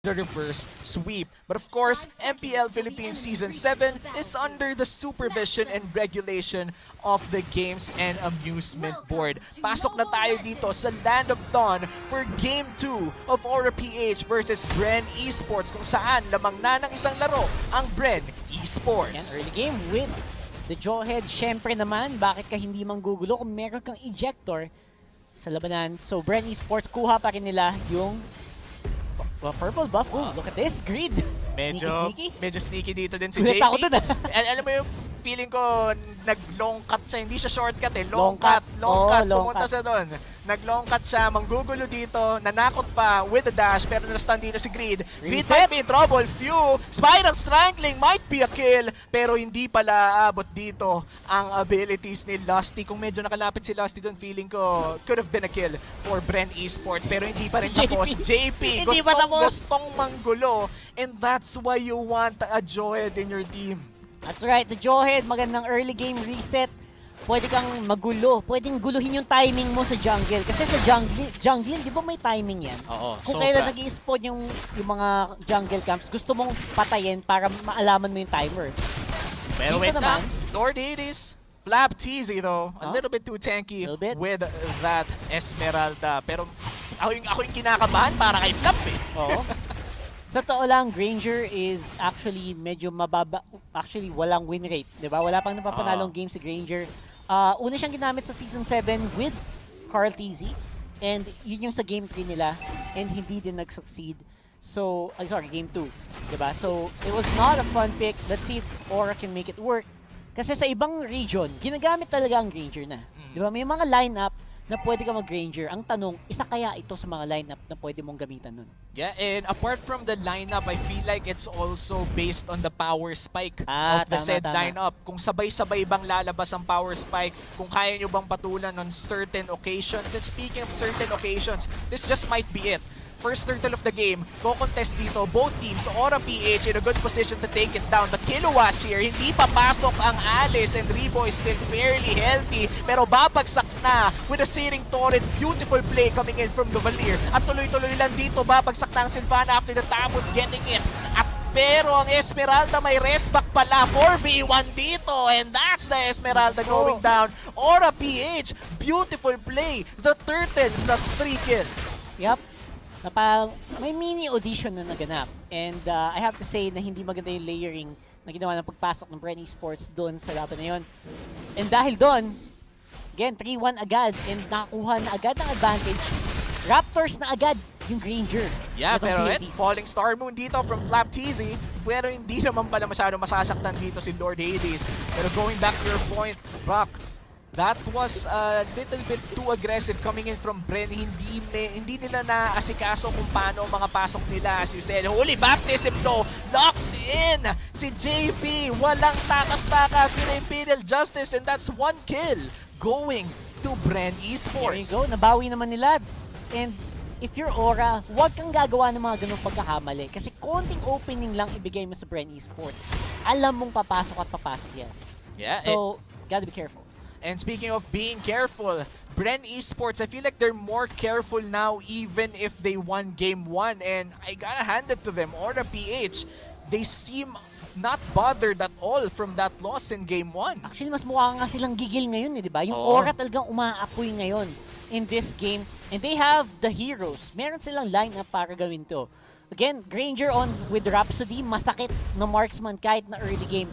the reverse sweep. But of course, MPL Philippines Season 7 is under the supervision and regulation of the Games and Amusement Board. Pasok na tayo dito sa Land of Dawn for Game 2 of Aura-PH versus BREN Esports, kung saan lamang na ng isang laro ang BREN Esports. Yan, early game with the Jawhead. Syempre naman, bakit ka hindi manggugulo kung meron kang ejector sa labanan? So BREN Esports, kuha pa rin nila yung purple buff. Oh, look at this grid. Medyo sneaky dito din si Gulat JP. ako dun, Alam mo yung feeling ko, nag-long cut siya. Hindi siya shortcut eh. Long Long cut. long Pumunta cut. siya doon. Nag-long cut siya, manggugulo dito, nanakot pa with the dash, pero na-stun dito si Greed. Greed might be in trouble. Few. Spiral Strangling might be a kill, pero hindi pala aabot dito ang abilities ni Lusty. Kung medyo nakalapit si Lusty doon, feeling ko could have been a kill for BREN Esports, pero hindi pa rin tapos. JP, gustong manggulo, and that's why you want a Jawhead in your team. That's right, the Jawhead, magandang early game reset. Pwede kang magulo, pwedeng guluhin yung timing mo sa jungle. Kasi sa jungle, di ba may timing yan? Oo, kung kailan nag-i-spawn yung mga jungle camps, gusto mong patayin para maalaman mo yung timer. Pero dito wait naman, Lord Hades, Flap Teasy though, a little bit too tanky with that Esmeralda. Pero ako yung kinakabahan para kay Flap eh. Oo. Sa totoo lang, Granger is actually medyo mababa. Actually, walang win rate, di ba? Wala pang napapanalong game si Granger. Una siyang ginamit sa Season 7 with Carl TZ. And yun yung sa Game 3 nila. And hindi din nag-succeed. So, sorry, Game 2. Diba? So, it was not a fun pick. Let's see if Aura can make it work. Kasi sa ibang region, ginagamit talaga ang Granger na. Diba? May mga lineup na pwede ka mag-Granger. Ang tanong, isa kaya ito sa mga lineup na pwede mong gamitan nun? Yeah, and apart from the lineup, I feel like it's also based on the power spike of the said lineup. Kung sabay-sabay bang lalabas ang power spike, kung kaya nyo bang patulan on certain occasions. And speaking of certain occasions, this just might be it. First turtle of the game, co-contest dito, both teams, Aura-PH in a good position to take it down. The Kilowash here, hindi papasok ang Alice, and Rebo is still fairly healthy, pero babagsak na with a searing torrent. Beautiful play coming in from the Valir. At tuloy-tuloy lang dito, babagsak na ang Sylvana after the Tamus getting it. At pero ang Esmeralda may restback pala, 4v1 dito, and that's the Esmeralda going down. Aura-PH, beautiful play. The Turtle plus 3 kills. Yup. May mini audition na naganap. And I have to say na hindi maganda yung layering na ginawa ng pagpasok ng BREN Esports doon sa laban na yun. And dahil doon, again, 3-1 agad and nakakuha na agad ng advantage. Raptors na agad yung Granger. Yeah, pero Falling Star Moon dito from Flap TZ, pero hindi naman pala masyado masasaktan dito si Lord Hades. Pero going back to your point, Brock, that was a little bit too aggressive coming in from BREN. Hindi nila naasikaso kung paano mga pasok nila. As you said, holy baptism though, locked in si JP. Walang takas-takas with Imperial Justice, and that's 1 kill going to BREN Esports. There you go, nabawi naman nila. And if you're Aura, huwag kang gagawa ng mga ganung pagkakamali. Kasi konting opening lang ibigay mo sa BREN Esports. Alam mong papasok at papasok yan. Yeah, so, gotta be careful. And speaking of being careful, BREN Esports, I feel like they're more careful now even if they won Game 1. And I gotta hand it to them. Aura-PH, they seem not bothered at all from that loss in Game 1. Actually, mas mukha nga silang gigil ngayon, di ba? Yung Aura talagang umaapoy ngayon in this game. And they have the heroes. Meron silang lineup para gawin to. Again, Granger on with Rhapsody. Masakit na marksman kahit na early game.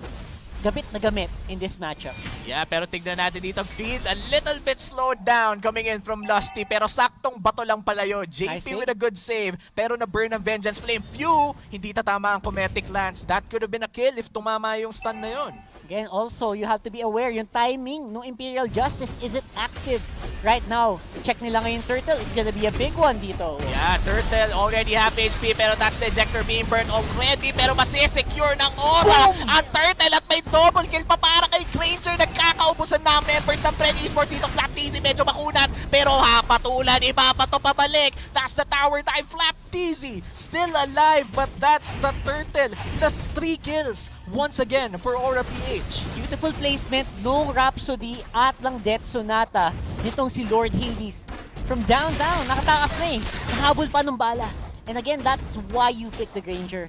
Gamit na gamit in this matchup. Yeah, pero tignan natin dito, Greed a little bit slowed down coming in from Lusty, pero saktong bato lang pala yun. JP nice with a good save, pero na-burn ang Vengeance Flame. Few, hindi tatama ang Cometic Lance. That could have been a kill if tumama yung stun na yun. Again, also, you have to be aware, yung timing ng Imperial Justice isn't active right now. Check nila ngayon Turtle, it's gonna be a big one dito. Yeah, Turtle already half HP, pero that's the ejector being burned already, pero masisecure ng Aura ang Turtle at may double kill pa para kay Granger. Nagkakaubusan na members ng BREN Esports dito. Flap TZ medyo makunat, pero patulan, ibabato pabalik. That's the tower dive. Flap TZ still alive, but that's the Turtle plus 3 kills once again for Aura-PH. Beautiful placement no Rhapsody at lang Death Sonata nitong si Lord Hades. From down, nakatakas na eh. Nahabol pa ng bala. And again, that's why you pick the Granger.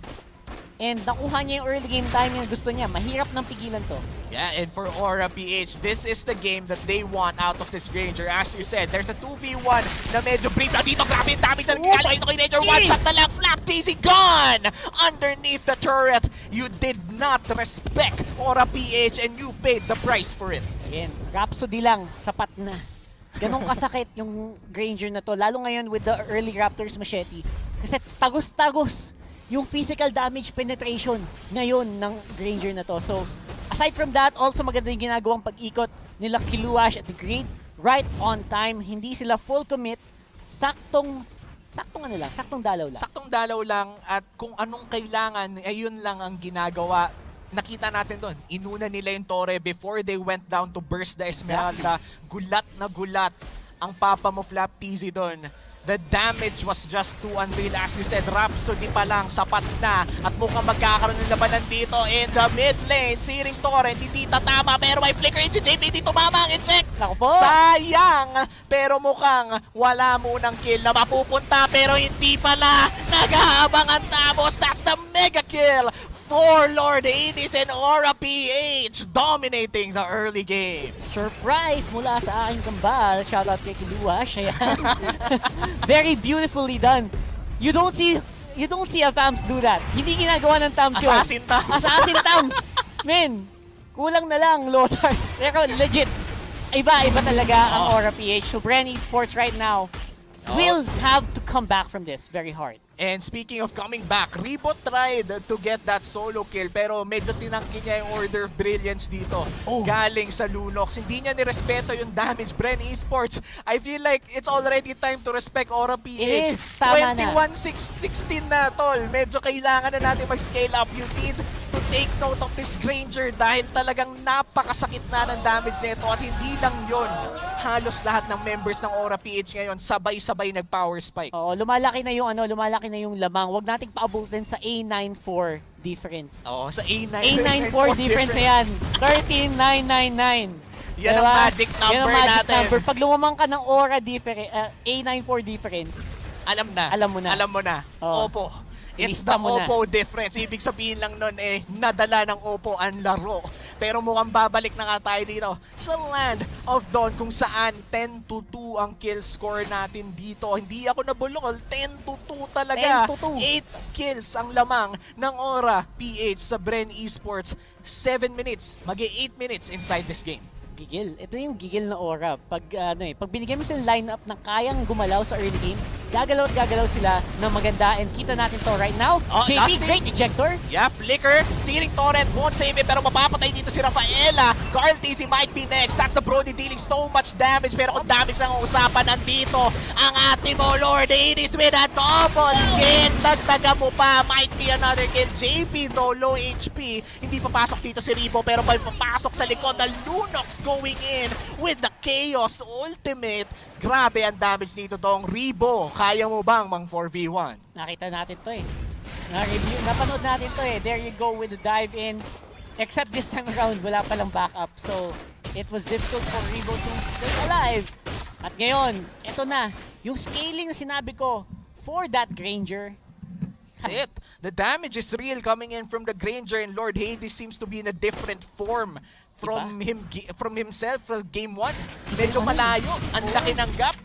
And nakuha niya yung early game time yung gusto niya. Mahirap nang pigilan to. Yeah, and for Aura PH, this is the game that they want out of this Granger. As you said, there's a 2v1 na medyo brief na dito. Grabe yung damage na nagkikala ito kay Granger. One shot na lang, Flap TZ gone! Underneath the turret, you did not respect Aura PH and you paid the price for it. Again, Rhapsody lang, sapat na. Ganong kasakit yung Granger na to. Lalo ngayon with the early Raptors machete. Kasi tagos-tagos yung physical damage penetration ngayon ng Granger na to. So, aside from that, also maganda yung ginagawang pag-ikot nila Kiluash at Greed. Right on time, hindi sila full commit. Saktong dalaw lang. Saktong dalaw lang at kung anong kailangan, ayun lang ang ginagawa. Nakita natin doon, inuna nila yung Torre before they went down to burst the Esmeralda. Gulat na gulat ang papa mo Flap TZ doon. The damage was just too unreal. As you said, Rhapsody pa lang, sapat na. At mukhang magkakaroon ng labanan dito in the mid lane. Siring Torre, hindi tatama pero may flicker in si JP. Hindi tumama ang eject. Sayang! Pero mukhang wala munang kill na mapupunta pero hindi pala. Nag-aabang ang Tamos. That's the mega kill for Lord Hades and Aura PH dominating the early game. Surprise mula sa aking kambal. Shoutout kay Kiluash. Ayan. Very beautifully done. You don't see a Tams do that. Hindi ginagawa ng Tams yun. Assassin Tams. Assassin Tams. Men, kulang na lang, Lothar. Pero legit, iba talaga ang Aura PH. So BREN Esports right now will have to come back from this very hard. And speaking of coming back, Rebo tried to get that solo kill pero medyo tinangki niya yung Order of Brilliance dito. Galing sa Lunox. Hindi niya nirespeto yung damage. BREN Esports, I feel like it's already time to respect Aura PH. It is. Tama na. 21-16 na, tol. Medyo kailangan na natin mag-scale up. You need to take note of this Granger dahil talagang napakasakit na ng damage nito at hindi lang yun. Halos lahat ng members ng Aura PH ngayon sabay-sabay nag-power spike. Oo, lumalaki na yung lamang. Huwag nating paabutin sa A94 difference. Oo, sa A9. A94 difference na yan. 13,999. Yan ang magic number yan ang magic natin. Number. Pag lumamang ka ng Aura A94 difference, alam mo na. Alam mo na. Oo. Opo. It's the Oppo difference. Ibig sabihin lang nun nadala ng Oppo ang laro. Pero mukhang babalik na nga tayo dito sa Land of Dawn kung saan 10-2 ang kill score natin dito. Hindi ako nabulol. 10-2 talaga. 8 kills ang lamang ng Aura PH sa BREN Esports. 7 minutes. Mag-8 minutes inside this game. Gigil. Ito yung gigil na Aura. Pag binigyan mo silang lineup na kayang gumalaw sa early game, gagalaw at gagalaw sila ng maganda and kita natin to right now. JP, great ejector. Yeah, flicker, stealing torrent, won't save it pero mapapatay dito si Rafaela. Carl TZ might be next. That's the Brody dealing so much damage pero kung damage ang usapan nandito ang ating mo Lord Hades with a double kill. Dagdaga mo pa, might be another kill. JP though, low HP. Hindi papasok dito si Rebo pero papasok sa likod na Lunox going in with the Chaos Ultimate. Grabe ang damage dito tong Rebo. Kaya mo bang mang 4v1? Nakita natin to napanood natin to There you go with the dive in. Except this time around, wala palang backup. So, it was difficult for Rebo to stay alive. At ngayon, ito na. Yung scaling na sinabi ko for that Granger. The damage is real coming in from the Granger and Lord Hades seems to be in a different form from himself from game 1. Medyo malayo, ang laki ng gap.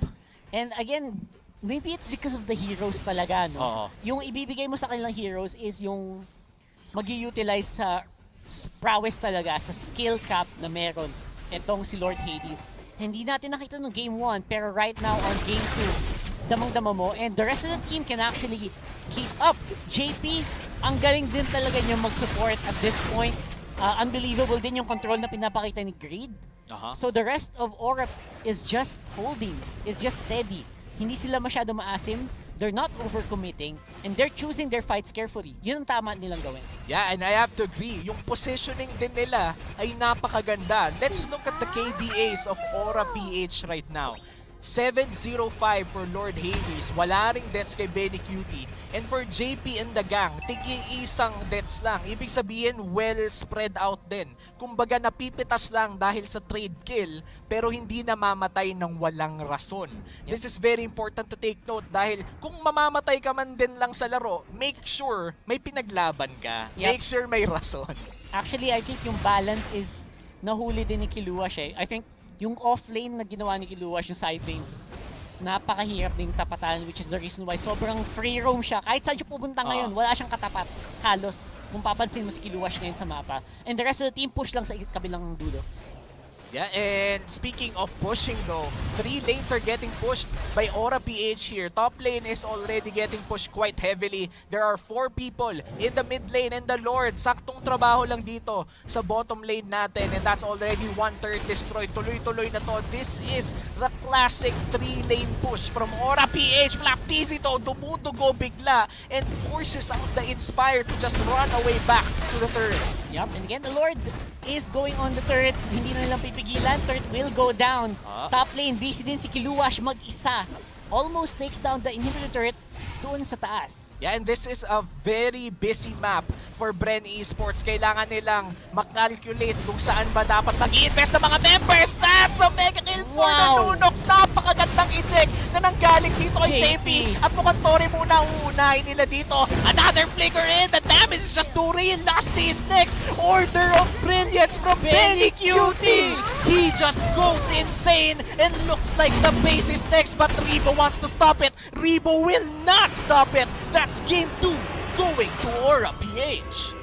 And again, maybe it's because of the heroes talaga, no? Yung ibibigay mo sa kanilang heroes is yung mag-utilize sa prowess talaga, sa skill cap na meron itong si Lord Hades. Hindi natin nakita no game 1, pero right now on game 2, damang-dama mo, and the rest of the team can actually keep up. JP, ang galing din talaga niya mag-support at this point. Unbelievable din yung control na pinapakita ni Greed. So the rest of Aura is just holding, is just steady. Hindi sila masyado maasim, they're not overcommitting, and they're choosing their fights carefully. Yun ang tama nilang gawin. Yeah, and I have to agree, yung positioning din nila ay napakaganda. Let's look at the KDAs of Aura PH right now. 705 for Lord Hades. Wala ring deaths kay Benny Cutie. And for JP and the gang, tigi-isang deaths lang. Ibig sabihin, well spread out din. Kumbaga napipitas lang dahil sa trade kill, pero hindi namamatay ng walang rason. This is very important to take note dahil kung mamamatay ka man din lang sa laro, make sure may pinaglaban ka. Make sure may rason. Actually, I think yung balance is nahuli din ni Kiluash eh. I think yung off-lane na ginawa ni Kiluash, yung side lanes, napakahirap ding tapatan, which is the reason why sobrang free roam siya. Kahit saan siya pupunta ngayon, wala siyang katapat. Halos, kung papansin mo si Kiluash ngayon sa mapa. And the rest of the team push lang sa kabilang dulo. Yeah, and speaking of pushing though, 3 lanes are getting pushed by BREN here. Top lane is already getting pushed quite heavily. There are 4 people in the mid lane and the Lord. Saktong trabaho lang dito sa bottom lane natin, and that's already 1/3 destroyed. Tuloy-tuloy na to. This is the classic 3-lane push from BREN. Flaptizi to, dumudugo bigla and forces out the Inspire to just run away back to the turret. Yep, and again, the Lord is going on the turret. Hindi na nilang pipigilan. Turret will go down. Top lane, busy din si Kiluash mag-isa. Almost takes down the inhibitor turret doon sa taas. Yeah, and this is a very busy map for BREN Esports. Kailangan nilang makalculate kung saan ba dapat mag-i-invest ng mga members. That's a mega kill for the Nunox. Napakagandang eject na nanggaling dito kay JP. At mukhang Tori muna ang uunahin nila dito. Another flicker in. The damage is just too real. Nasty is next. Order of Brilliance from Benny Cutie. He just goes insane and looks like the base is next. But Rebo wants to stop it. Rebo will not stop it. That's game 2 going to BREN.